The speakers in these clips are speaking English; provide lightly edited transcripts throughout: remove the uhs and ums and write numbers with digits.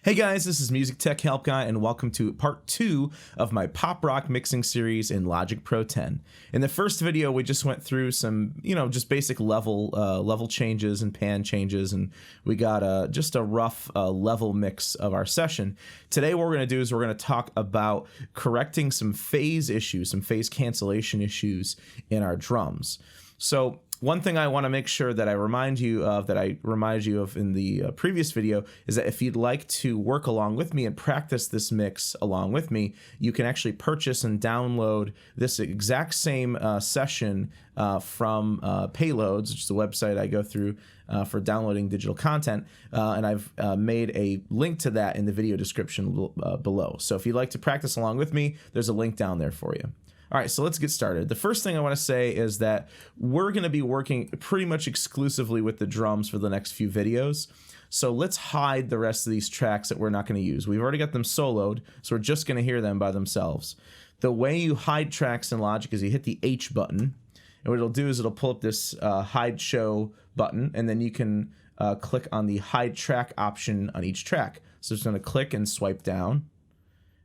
Hey guys, this is Music Tech Help Guy, and welcome to part 2 of my pop rock mixing series in Logic Pro 10. In the first video, we just went through some, just basic level changes and pan changes, and we got just a rough level mix of our session. Today, what we're going to do is we're going to talk about correcting some phase issues, some phase cancellation issues in our drums. So one thing I want to make sure that I remind you of, in the previous video, is that if you'd like to work along with me and practice this mix along with me, you can actually purchase and download this exact same session from Payloads, which is the website I go through for downloading digital content, and I've made a link to that in the video description below. So if you'd like to practice along with me, there's a link down there for you. All right, so let's get started. The first thing I want to say is that we're going to be working pretty much exclusively with the drums for the next few videos. So let's hide the rest of these tracks that we're not going to use. We've already got them soloed, so we're just going to hear them by themselves. The way you hide tracks in Logic is you hit the H button, and what it'll do is it'll pull up this hide show button, and then you can click on the hide track option on each track. So it's going to click and swipe down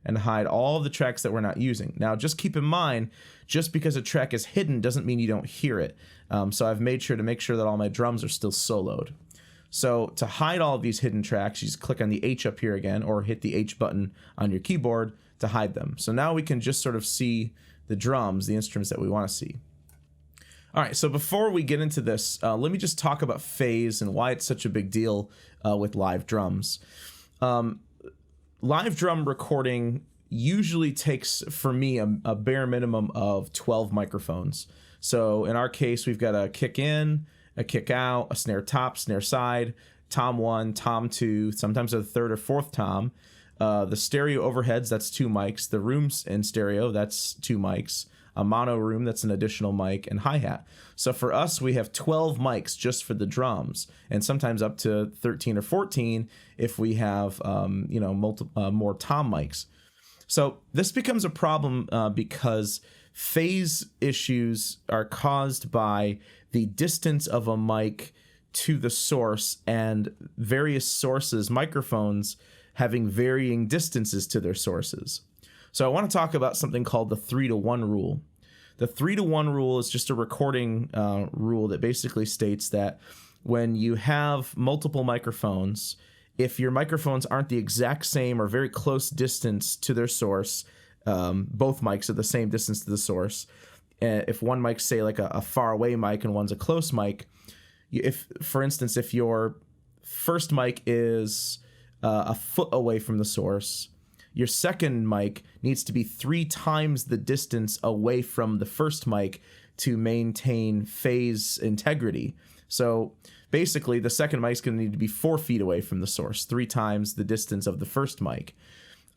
and hide all the tracks that we're not using. Now, just keep in mind, just because a track is hidden doesn't mean you don't hear it. So I've made sure that all my drums are still soloed. So to hide all of these hidden tracks, you just click on the H up here again, or hit the H button on your keyboard to hide them. So now we can just sort of see the drums, the instruments that we want to see. All right, so before we get into this, let me just talk about phase and why it's such a big deal with live drums. Live drum recording usually takes, for me, a bare minimum of 12 microphones. So in our case, we've got a kick in, a kick out, a snare top, snare side, tom 1, tom 2, sometimes a third or fourth tom. The stereo overheads, that's 2 mics. The rooms in stereo, that's 2 mics. A mono room, that's an additional mic, and hi-hat. So for us, we have 12 mics just for the drums, and sometimes up to 13 or 14 if we have more tom mics. So this becomes a problem because phase issues are caused by the distance of a mic to the source and various sources, microphones, having varying distances to their sources. So I want to talk about something called the 3-to-1 rule. The 3-to-1 rule is just a recording rule that basically states that when you have multiple microphones, if your microphones aren't the exact same or very close distance to their source, both mics are the same distance to the source. If one mic's, say, like a far away mic and one's a close mic, for instance, if your first mic is a foot away from the source, your second mic needs to be 3 times the distance away from the first mic to maintain phase integrity. So basically, the second mic's going to need to be 4 feet away from the source, 3 times the distance of the first mic.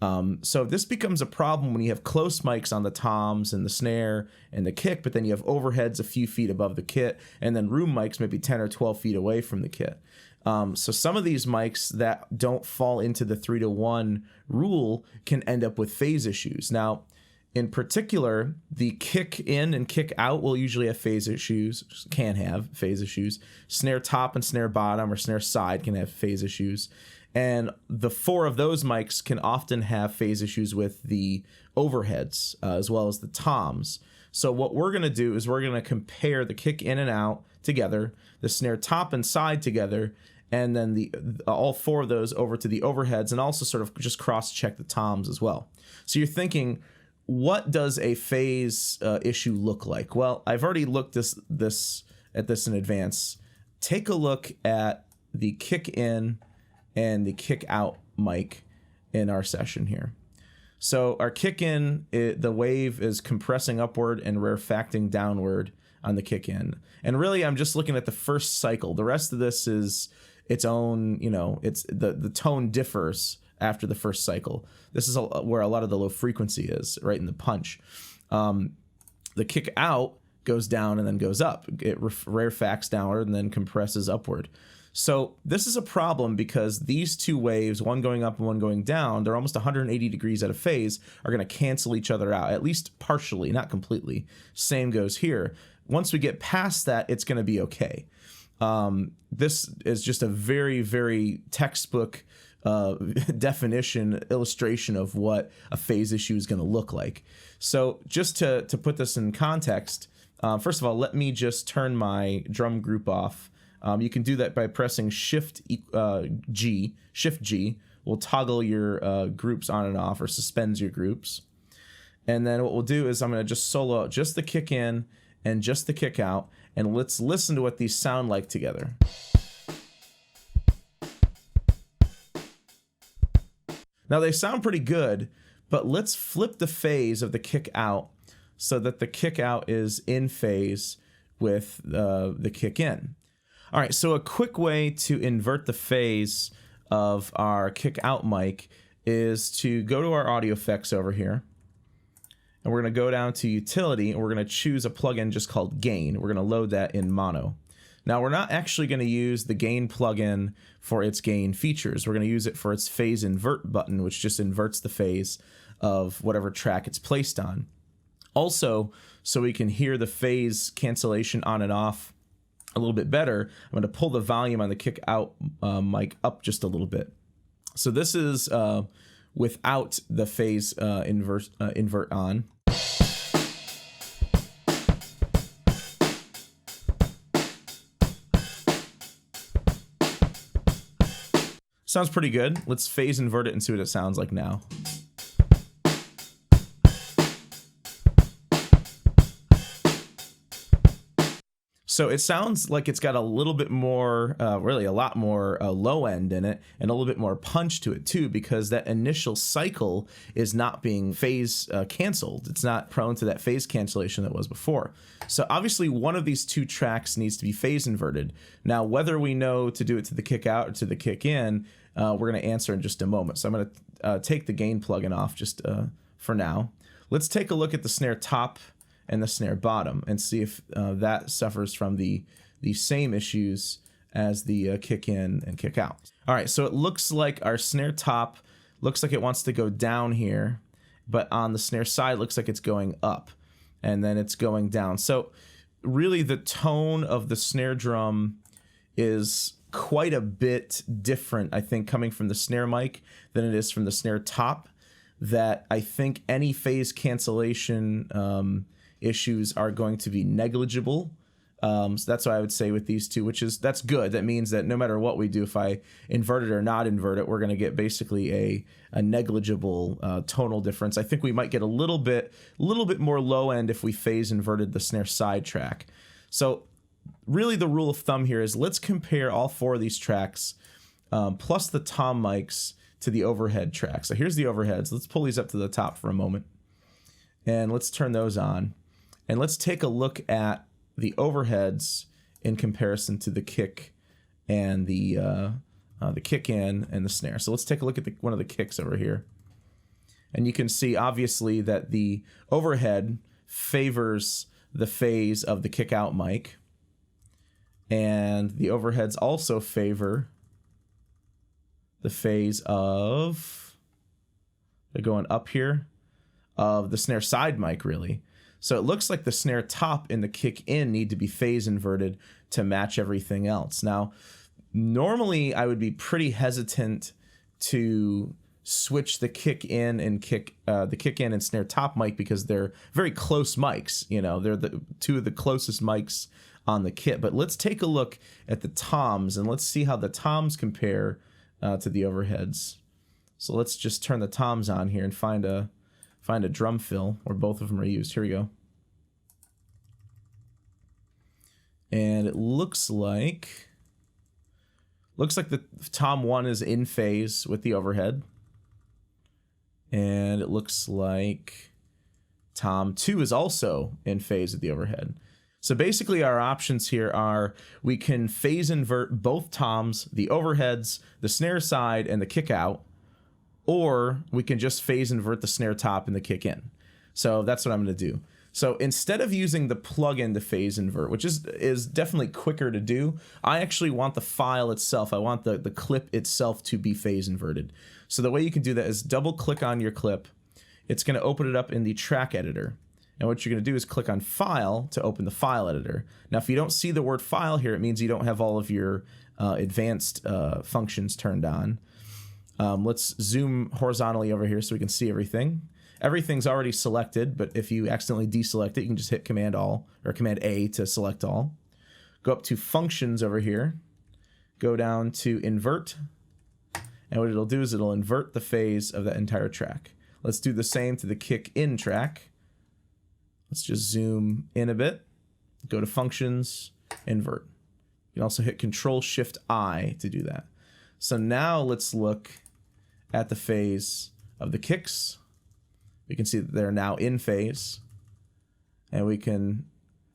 So this becomes a problem when you have close mics on the toms and the snare and the kick, but then you have overheads a few feet above the kit, and then room mics maybe 10 or 12 feet away from the kit. So some of these mics that don't fall into the 3-to-1 rule can end up with phase issues. Now, in particular, the kick in and kick out will usually have phase issues, can have phase issues. Snare top and snare bottom or snare side can have phase issues. And the 4 of those mics can often have phase issues with the overheads as well as the toms. So what we're going to do is we're going to compare the kick in and out together, the snare top and side together, and then all 4 of those over to the overheads, and also sort of just cross-check the toms as well. So you're thinking, what does a phase issue look like? Well, I've already looked at this in advance. Take a look at the kick in and the kick out mic in our session here. So our kick in, the wave is compressing upward and rarefacting downward on the kick in. And really, I'm just looking at the first cycle. The rest of this is its own, it's the tone differs after the first cycle. This is where a lot of the low frequency is, right in the punch. The kick out goes down and then goes up. It rarefacts downward and then compresses upward. So this is a problem because these 2 waves, one going up and one going down, they're almost 180 degrees out of phase, are going to cancel each other out, at least partially, not completely. Same goes here. Once we get past that, it's going to be okay. This is just a very, very textbook definition, illustration of what a phase issue is going to look like. So just to put this in context, first of all, let me just turn my drum group off. You can do that by pressing Shift G. Shift G will toggle your groups on and off, or suspends your groups. And then what we'll do is I'm going to just solo out just the kick in and just the kick out, and let's listen to what these sound like together. Now they sound pretty good, but let's flip the phase of the kick out so that the kick out is in phase with the kick in. All right, so a quick way to invert the phase of our kick out mic is to go to our audio effects over here. And we're going to go down to utility, and we're going to choose a plugin just called gain. We're going to load that in mono. Now we're not actually going to use the gain plugin for its gain features. We're going to use it for its phase invert button, which just inverts the phase of whatever track it's placed on. Also, so we can hear the phase cancellation on and off a little bit better, I'm going to pull the volume on the kick out mic up just a little bit. So this is without the phase invert on. Sounds pretty good. Let's phase invert it and see what it sounds like now. So it sounds like it's got a little bit more, really a lot more low end in it, and a little bit more punch to it too, because that initial cycle is not being phase canceled. It's not prone to that phase cancellation that was before. So obviously one of these two tracks needs to be phase inverted. Now, whether we know to do it to the kick out or to the kick in, we're going to answer in just a moment. So I'm going to take the gain plugin off just for now. Let's take a look at the snare top and the snare bottom and see if that suffers from the same issues as the kick in and kick out. All right, so it looks like our snare top looks like it wants to go down here, but on the snare side looks like it's going up, and then it's going down. So really the tone of the snare drum is quite a bit different, I think, coming from the snare mic than it is from the snare top, that I think any phase cancellation issues are going to be negligible. So that's what I would say with these two, that's good. That means that no matter what we do, if I invert it or not invert it, we're going to get basically a negligible tonal difference. I think we might get a little bit more low end if we phase inverted the snare side track. So really the rule of thumb here is let's compare all four of these tracks plus the tom mics to the overhead track. So here's the overheads. Let's pull these up to the top for a moment, and let's turn those on. And let's take a look at the overheads in comparison to the kick and the kick in and the snare. So let's take a look at one of the kicks over here. And you can see obviously that the overhead favors the phase of the kick out mic, and the overheads also favor the phase of, they're going up here, of the snare side mic really. So it looks like the snare top and the kick in need to be phase inverted to match everything else. Now, normally I would be pretty hesitant to switch the kick in and the kick in and snare top mic because they're very close mics. You know, they're the two of the closest mics on the kit. But let's take a look at the toms and let's see how the toms compare to the overheads. So let's just turn the toms on here and find a drum fill where both of them are used. Here we go. And it looks like the tom 1 is in phase with the overhead. And it looks like tom 2 is also in phase with the overhead. So basically our options here are we can phase invert both toms, the overheads, the snare side, and the kick out, or we can just phase invert the snare top and the kick in. So that's what I'm going to do. So instead of using the plugin to phase invert, which is definitely quicker to do, I actually want the file itself. I want the clip itself to be phase inverted. So the way you can do that is double click on your clip. It's going to open it up in the track editor. And what you're going to do is click on file to open the file editor. Now, if you don't see the word file here, it means you don't have all of your advanced functions turned on. Let's zoom horizontally over here so we can see everything. Everything's already selected, but if you accidentally deselect it, you can just hit Command All or Command A to select all. Go up to Functions over here. Go down to Invert. And what it'll do is it'll invert the phase of that entire track. Let's do the same to the kick in track. Let's just zoom in a bit. Go to Functions, Invert. You can also hit Control-Shift-I to do that. So now let's look at the phase of the kicks. We can see that they're now in phase. And we can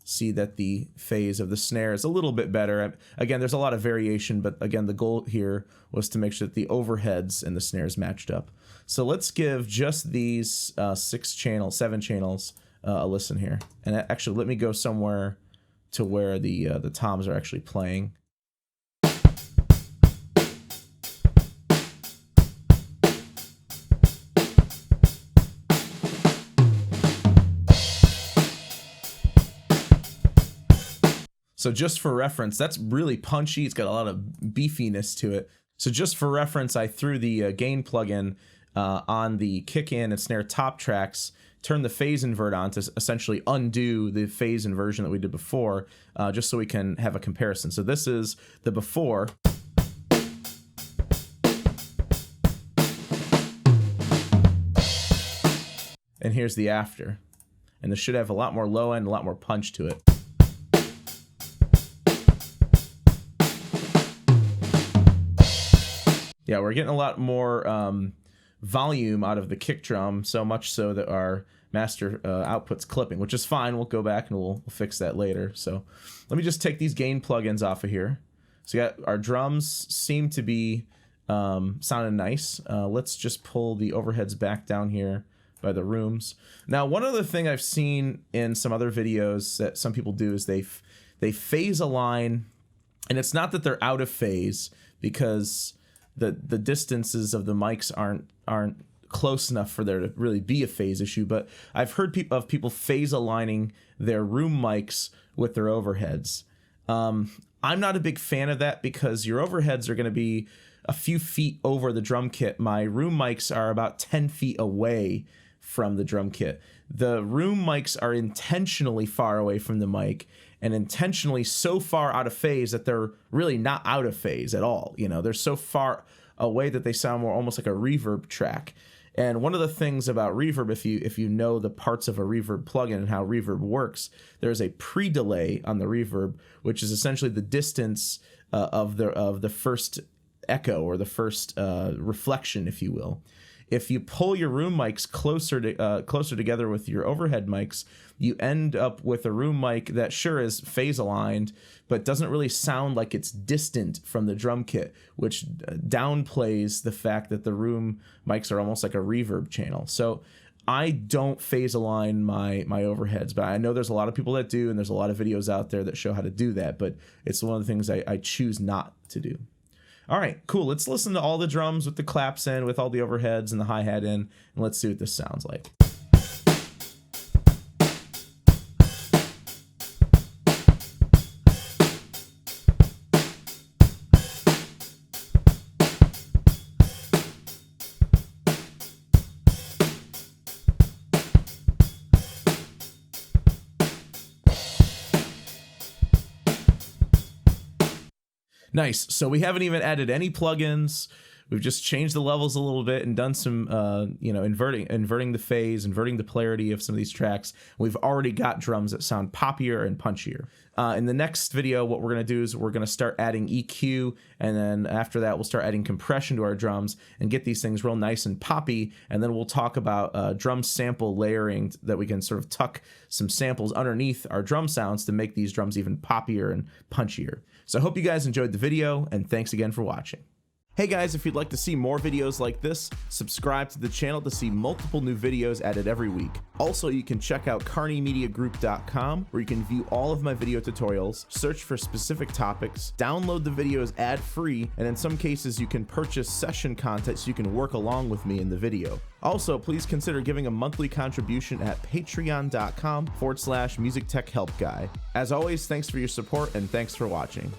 see that the phase of the snare is a little bit better. Again, there's a lot of variation, but again, the goal here was to make sure that the overheads and the snares matched up. So let's give just these 7 channels a listen here. And actually, let me go somewhere to where the toms are actually playing. So just for reference, that's really punchy. It's got a lot of beefiness to it. So just for reference, I threw the gain plugin on the kick in and snare top tracks, turn the phase invert on to essentially undo the phase inversion that we did before, just so we can have a comparison. So this is the before. And here's the after. And this should have a lot more low end, a lot more punch to it. Yeah, we're getting a lot more volume out of the kick drum, so much so that our master output's clipping, which is fine. We'll go back and we'll fix that later. So let me just take these gain plugins off of here. So you got our drums seem to be sounding nice. Let's just pull the overheads back down here by the rooms. Now, one other thing I've seen in some other videos that some people do is they phase align, and it's not that they're out of phase because the distances of the mics aren't close enough for there to really be a phase issue, but I've heard of people phase aligning their room mics with their overheads. I'm not a big fan of that because your overheads are going to be a few feet over the drum kit. My room mics are about 10 feet away from the drum kit. The room mics are intentionally far away from the mic and intentionally so far out of phase that they're really not out of phase at all. You know, they're so far away that they sound more almost like a reverb track. And one of the things about reverb, if you know the parts of a reverb plugin and how reverb works, there's a pre-delay on the reverb, which is essentially the distance of the first echo or the first reflection, if you will. If you pull your room mics closer together with your overhead mics, you end up with a room mic that sure is phase aligned, but doesn't really sound like it's distant from the drum kit, which downplays the fact that the room mics are almost like a reverb channel. So I don't phase align my overheads, but I know there's a lot of people that do, and there's a lot of videos out there that show how to do that, but it's one of the things I choose not to do. All right, cool. Let's listen to all the drums with the claps in, with all the overheads and the hi-hat in, and let's see what this sounds like. Nice. So we haven't even added any plugins. We've just changed the levels a little bit and done some, inverting the phase, inverting the polarity of some of these tracks. We've already got drums that sound poppier and punchier. In the next video, what we're going to do is we're going to start adding EQ, and then after that, we'll start adding compression to our drums and get these things real nice and poppy. And then we'll talk about drum sample layering, that we can sort of tuck some samples underneath our drum sounds to make these drums even poppier and punchier. So I hope you guys enjoyed the video, and thanks again for watching. Hey guys, if you'd like to see more videos like this, subscribe to the channel to see multiple new videos added every week. Also, you can check out carnymediagroup.com, where you can view all of my video tutorials, search for specific topics, download the videos ad-free, and in some cases you can purchase session content so you can work along with me in the video. Also, please consider giving a monthly contribution at patreon.com/musictechhelpguy. As always, thanks for your support and thanks for watching.